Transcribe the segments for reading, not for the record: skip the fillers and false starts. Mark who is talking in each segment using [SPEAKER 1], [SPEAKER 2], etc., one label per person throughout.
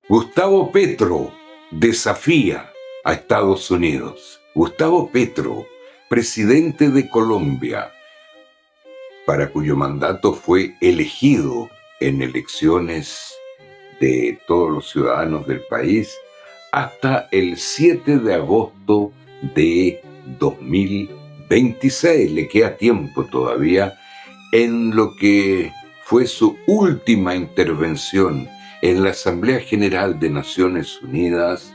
[SPEAKER 1] Gustavo Petro desafía a Estados Unidos. Gustavo Petro, presidente de Colombia, para cuyo mandato fue elegido en elecciones de todos los ciudadanos del país hasta el 7 de agosto de 2026. Le queda tiempo todavía en lo que fue su última intervención en la Asamblea General de Naciones Unidas.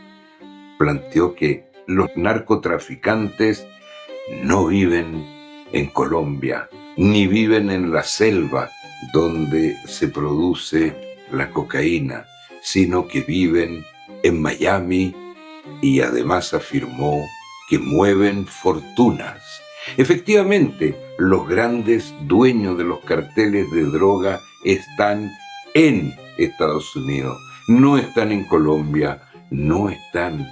[SPEAKER 1] Planteó que los narcotraficantes no viven en Colombia, ni viven en la selva donde se produce la cocaína, sino que viven en Miami, y además afirmó que mueven fortunas. Efectivamente, los grandes dueños de los carteles de droga están en Estados Unidos, no están en Colombia, no están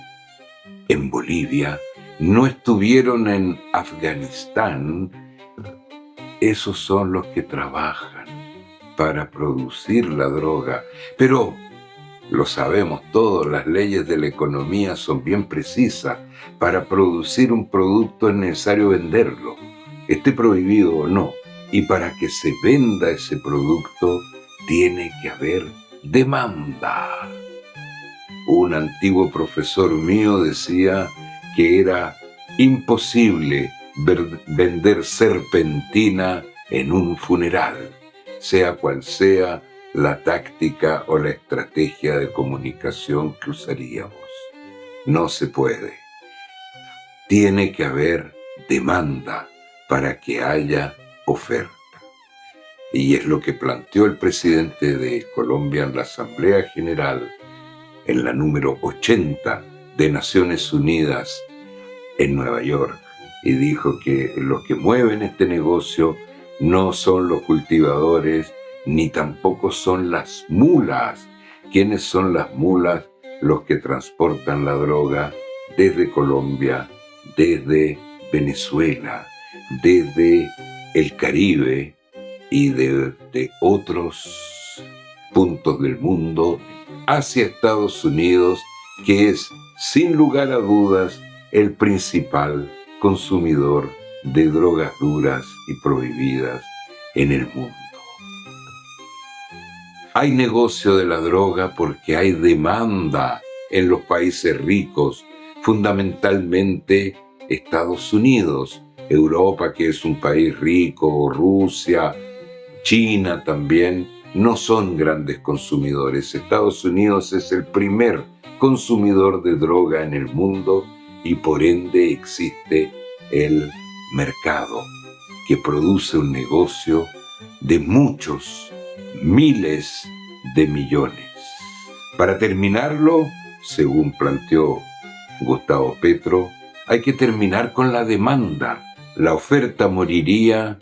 [SPEAKER 1] en Bolivia, no estuvieron en Afganistán. Esos son los que trabajan para producir la droga. Pero lo sabemos todos, las leyes de la economía son bien precisas. Para producir un producto es necesario venderlo, esté prohibido o no. Y para que se venda ese producto tiene que haber demanda. Un antiguo profesor mío decía que era imposible vender serpentina en un funeral, sea cual sea la táctica o la estrategia de comunicación que usaríamos. No se puede. Tiene que haber demanda para que haya oferta. Y es lo que planteó el presidente de Colombia en la Asamblea General, en la número 80 de Naciones Unidas en Nueva York, y dijo que los que mueven este negocio no son los cultivadores, ni tampoco son las mulas. ¿Quiénes son las mulas? Los que transportan la droga desde Colombia, desde Venezuela, desde el Caribe y de otros puntos del mundo hacia Estados Unidos, que es, sin lugar a dudas, el principal consumidor de drogas duras y prohibidas en el mundo. Hay negocio de la droga porque hay demanda en los países ricos, fundamentalmente Estados Unidos, Europa, que es un país rico, Rusia, China también, no son grandes consumidores. Estados Unidos es el primer consumidor de droga en el mundo y por ende existe el mercado que produce un negocio de muchos miles de millones. Para terminarlo, según planteó Gustavo Petro, hay que terminar con la demanda. La oferta moriría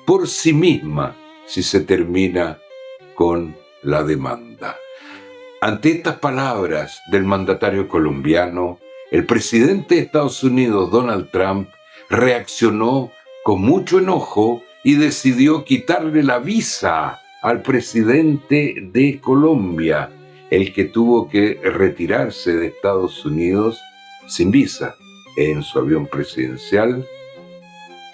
[SPEAKER 1] por sí misma si se termina con la demanda. Ante estas palabras del mandatario colombiano, el presidente de Estados Unidos, Donald Trump, reaccionó con mucho enojo y decidió quitarle la visa al presidente de Colombia, el que tuvo que retirarse de Estados Unidos sin visa en su avión presidencial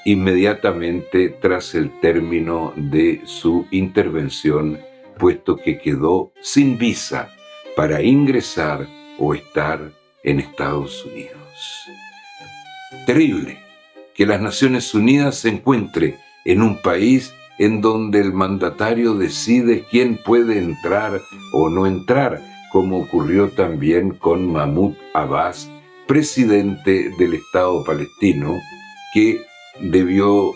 [SPEAKER 1] inmediatamente tras el término de su intervención, puesto que quedó sin visa para ingresar o estar en Estados Unidos. Terrible que las Naciones Unidas se encuentre en un país en donde el mandatario decide quién puede entrar o no entrar, como ocurrió también con Mahmoud Abbas, presidente del Estado palestino, que debió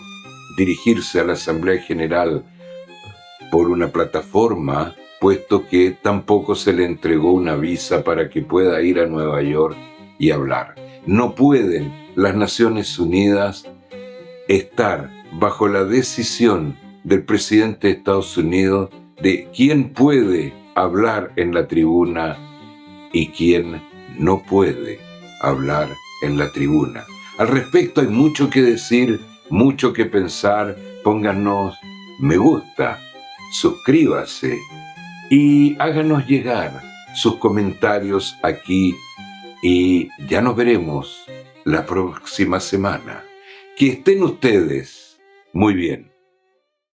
[SPEAKER 1] dirigirse a la Asamblea General por una plataforma, puesto que tampoco se le entregó una visa para que pueda ir a Nueva York y hablar. No pueden las Naciones Unidas estar bajo la decisión del presidente de Estados Unidos de quién puede hablar en la tribuna y quién no puede hablar en la tribuna. Al respecto hay mucho que decir, mucho que pensar. Pónganos me gusta, suscríbase y háganos llegar sus comentarios aquí y ya nos veremos la próxima semana. Que estén ustedes muy bien.